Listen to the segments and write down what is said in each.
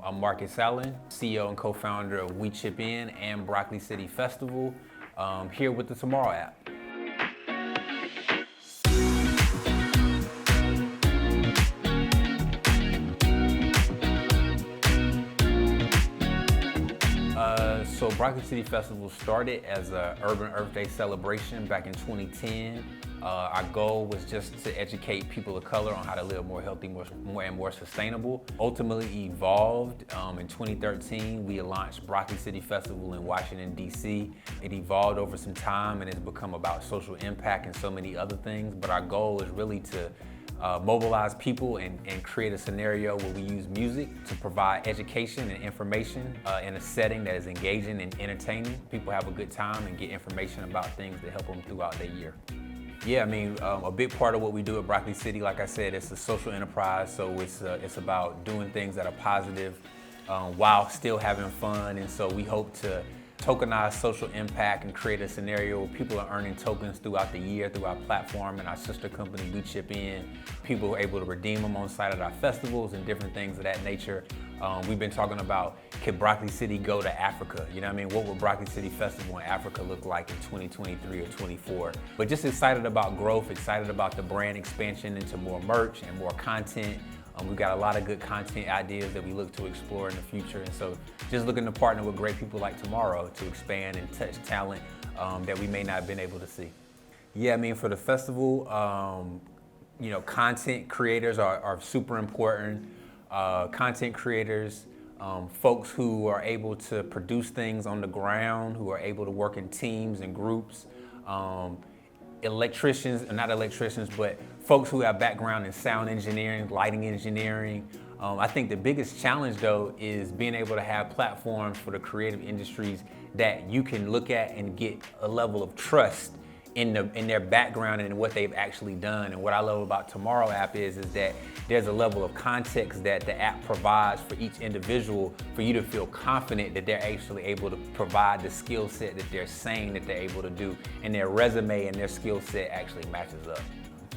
I'm Marcus Allen, CEO and co-founder of We Chip In and Broccoli City Festival, here with the TmrO app. So Broccoli City Festival started as an Urban Earth Day celebration back in 2010. Our goal was just to educate people of color on how to live more healthy, more sustainable. Ultimately evolved in 2013. We launched Broccoli City Festival in Washington, D.C. It evolved over some time and it's become about social impact and so many other things. But our goal is really to mobilize people and create a scenario where we use music to provide education and information in a setting that is engaging and entertaining. People have a good time and get information about things that help them throughout their year. Yeah, I mean, a big part of what we do at Broccoli City, like I said, it's a social enterprise, so it's about doing things that are positive while still having fun, and so we hope to tokenize social impact and create a scenario where people are earning tokens throughout the year through our platform and our sister company, We Chip In. People are able to redeem them on site at our festivals and different things of that nature. We've been talking about, could Broccoli City go to Africa? You know what I mean? What would Broccoli City Festival in Africa look like in 2023 or 24? But just excited about growth, excited about the brand expansion into more merch and more content. We've got a lot of good content ideas that we look to explore in the future. And so just looking to partner with great people like TmrO to expand and touch talent that we may not have been able to see. Yeah, I mean, for the festival, you know, content creators are super important. Content creators, folks who are able to produce things on the ground, who are able to work in teams and groups. Electricians, not electricians, but folks who have background in sound engineering, lighting engineering. I think the biggest challenge though is being able to have platforms for the creative industries that you can look at and get a level of trust in their background and in what they've actually done. And what I love about TmrO app is that there's a level of context that the app provides for each individual for you to feel confident that they're actually able to provide the skill set that they're saying that they're able to do, and their resume and their skill set actually matches up.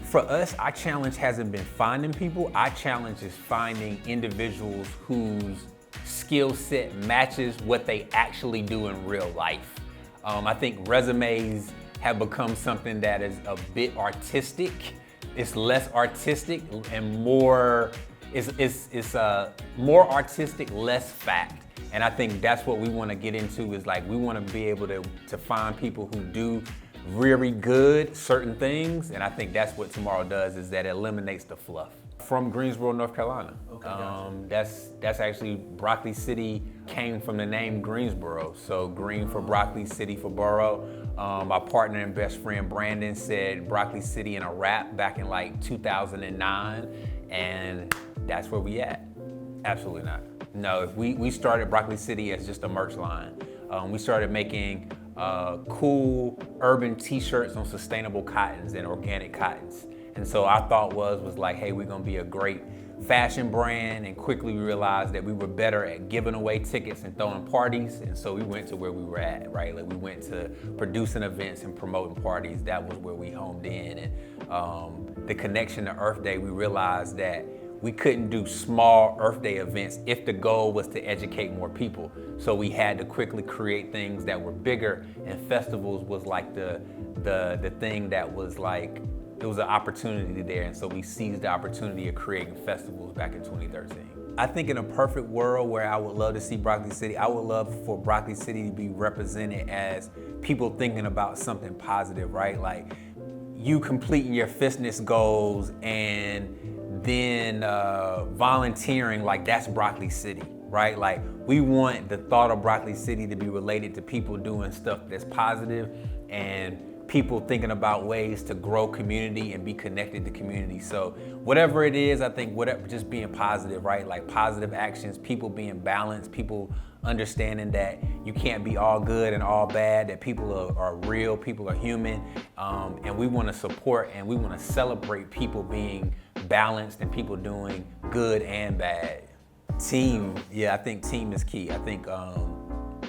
For us, our challenge hasn't been finding people. Our challenge is finding individuals whose skill set matches what they actually do in real life. I think resumes have become something that is a bit artistic. It's less artistic and more, it's more artistic, less fact. And I think that's what we want to get into, is like we want to be able to find people who do really good certain things. And I think that's what TmrO does, is that it eliminates the fluff. From Greensboro, North Carolina. Okay, gotcha. That's actually, Broccoli City came from the name Greensboro. So green for broccoli, city for borough. My partner and best friend Brandon said Broccoli City in a rap back in like 2009, and that's where we at. Absolutely not. No, we started Broccoli City as just a merch line. We started making cool urban t-shirts on sustainable cottons and organic cottons. And so our thought was like, hey, we're gonna be a great fashion brand, and quickly realized that we were better at giving away tickets and throwing parties. And so we went to where we were at, right? Like we went to producing events and promoting parties. That was where we homed in. And the connection to Earth Day, we realized that we couldn't do small Earth Day events if the goal was to educate more people. So we had to quickly create things that were bigger, and festivals was like the thing that was like, there was an opportunity there, and so we seized the opportunity of creating festivals back in 2013. I think in a perfect world where I would love to see Broccoli City, I would love for Broccoli City to be represented as people thinking about something positive, right? Like you completing your fitness goals and then volunteering, like that's Broccoli City, right? Like we want the thought of Broccoli City to be related to people doing stuff that's positive and people thinking about ways to grow community and be connected to community. So whatever it is, I think just being positive, right? Like positive actions, people being balanced, people understanding that you can't be all good and all bad, that people are real, people are human, and we want to support and we want to celebrate people being balanced and people doing good and bad. Team, yeah, I think team is key. I think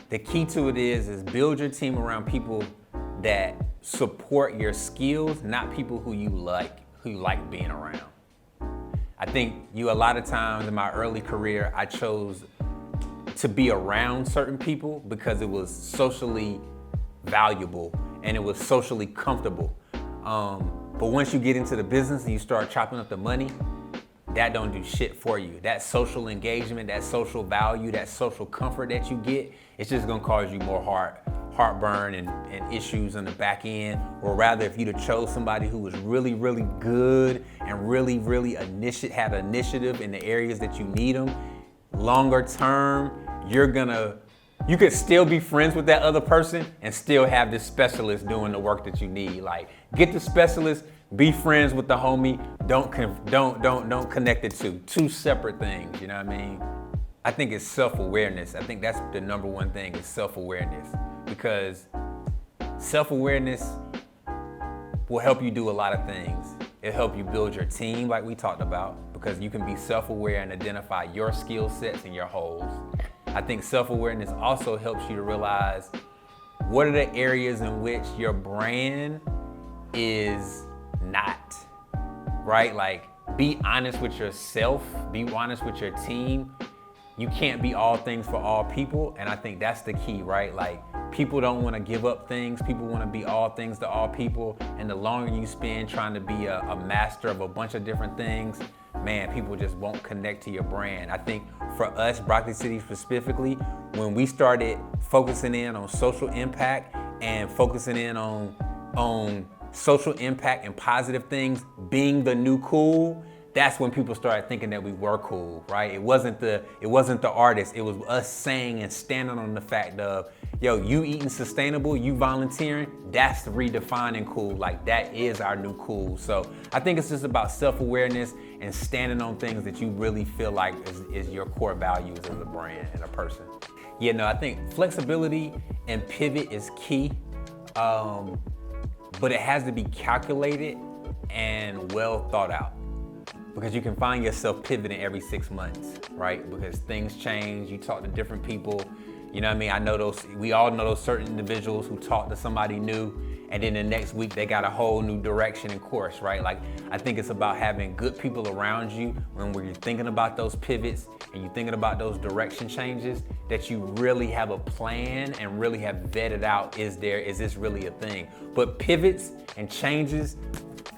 the key to it is build your team around people that support your skills, not people who you like being around. I think a lot of times in my early career, I chose to be around certain people because it was socially valuable and it was socially comfortable. But once you get into the business and you start chopping up the money, that don't do shit for you. That social engagement, that social value, that social comfort that you get, it's just gonna cause you more heartburn and issues on the back end. Or rather, if you'd have chose somebody who was really, really good and really, really had initiative in the areas that you need them, longer term, you could still be friends with that other person and still have this specialist doing the work that you need. Like, get the specialist, be friends with the homie. Don't connect the two separate things. You know what I mean? I think it's self-awareness. I think that's the number one thing is self-awareness, because self-awareness will help you do a lot of things. It'll help you build your team, like we talked about, because you can be self-aware and identify your skill sets and your holes. I think self-awareness also helps you to realize what are the areas in which your brand is not, right? Like, be honest with yourself, be honest with your team. You can't be all things for all people, and I think that's the key, right? Like, people don't want to give up things. People want to be all things to all people, and the longer you spend trying to be a master of a bunch of different things, man, people just won't connect to your brand. I think for us, Broccoli City specifically, when we started focusing in on social impact and focusing in on social impact and positive things being the new cool, that's when people started thinking that we were cool, right? It wasn't the artist, it was us saying and standing on the fact of, yo, you eating sustainable, you volunteering, that's redefining cool. Like, that is our new cool. So I think it's just about self-awareness and standing on things that you really feel like is your core values as a brand and a person. Yeah, no, I think flexibility and pivot is key, but it has to be calculated and well thought out. Because you can find yourself pivoting every 6 months, right? Because things change, you talk to different people. You know what I mean? We all know those certain individuals who talk to somebody new, and then the next week they got a whole new direction and course, right? Like, I think it's about having good people around you when you're thinking about those pivots and you're thinking about those direction changes, that you really have a plan and really have vetted out, is this really a thing? But pivots and changes,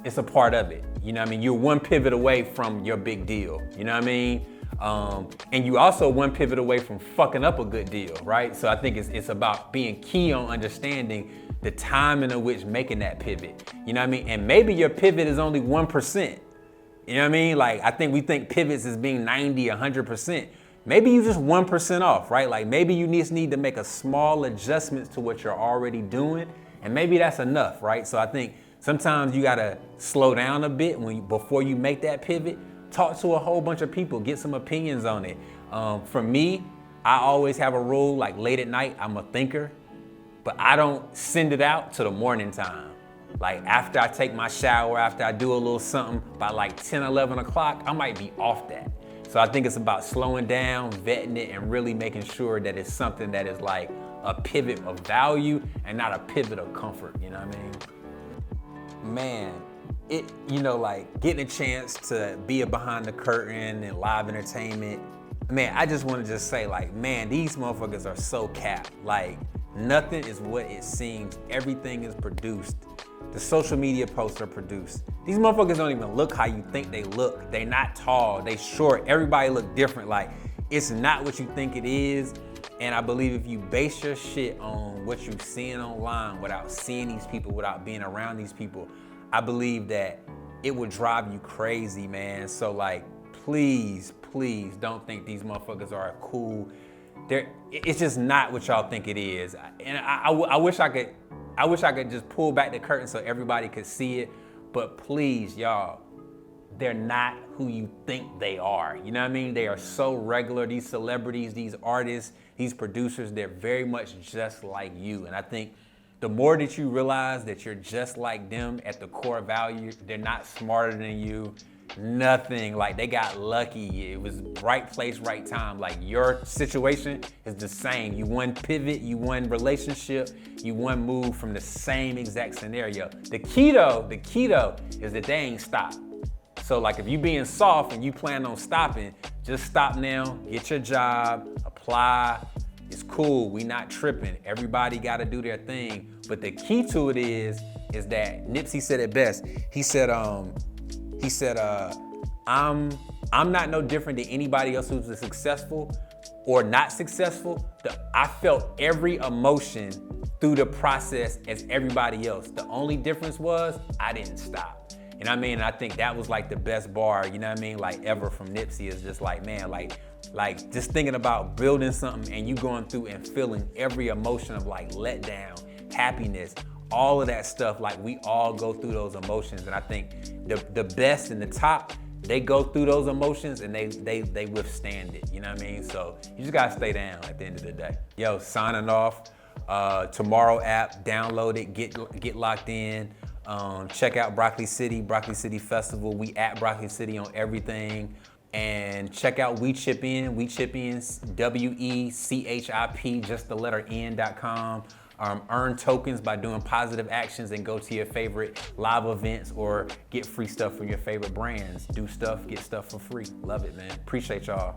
it's a part of it. You know what I mean? You're one pivot away from your big deal. You know what I mean? And you also one pivot away from fucking up a good deal, right? So I think it's about being key on understanding the timing in which making that pivot. You know what I mean? And maybe your pivot is only 1%. You know what I mean? Like, I think we think pivots as being 90, 100%. Maybe you just 1% off, right? Like, maybe you just need to make a small adjustments to what you're already doing, and maybe that's enough, right? So I think sometimes you gotta slow down a bit before you make that pivot. Talk to a whole bunch of people, get some opinions on it. For me, I always have a rule, like, late at night, I'm a thinker, but I don't send it out to the morning time. Like, after I take my shower, after I do a little something, by like 10, 11 o'clock, I might be off that. So I think it's about slowing down, vetting it, and really making sure that it's something that is like a pivot of value and not a pivot of comfort, you know what I mean? Man, like, getting a chance to be a behind the curtain and live entertainment, man, I just want to just say, like, man, these motherfuckers are so capped. Like, nothing is what it seems. Everything is produced. The social media posts are produced. These motherfuckers don't even look how you think they look. They not tall, they short, everybody look different. Like, it's not what you think it is. And I believe if you base your shit on what you're seeing online without seeing these people, without being around these people, I believe that it would drive you crazy, man. So, like, please don't think these motherfuckers are cool. It's just not what y'all think it is. And I wish I could just pull back the curtain so everybody could see it. But please, y'all, they're not who you think they are. You know what I mean? They are so regular. These celebrities, these artists, these producers, they're very much just like you. And I think the more that you realize that you're just like them at the core value, they're not smarter than you, nothing. Like, they got lucky. It was right place, right time. Like, your situation is the same. You one pivot, you one relationship, you one move from the same exact scenario. The key though is that they ain't stopped. So like if you being soft and you plan on stopping, just stop now, get your job, apply. It's cool, we not tripping. Everybody gotta do their thing. But the key to it is that Nipsey said it best. He said, I'm not no different than anybody else who's successful or not successful. I felt every emotion through the process as everybody else. The only difference was I didn't stop. You know what I mean? And I think that was like the best bar, you know what I mean, like ever from Nipsey. Is just like, man, like just thinking about building something and you going through and feeling every emotion of like letdown, happiness, all of that stuff. Like we all go through those emotions. And I think the best and the top, they go through those emotions and they withstand it, you know what I mean? So you just gotta stay down at the end of the day. Yo, signing off. TmrO app, download it, get locked in. Check out Broccoli City Festival. We at Broccoli City on everything. And check out We Chip In, WECHIP, just the letter N.com. Earn tokens by doing positive actions and go to your favorite live events or get free stuff from your favorite brands. Do stuff, get stuff for free. Love it, man. Appreciate y'all.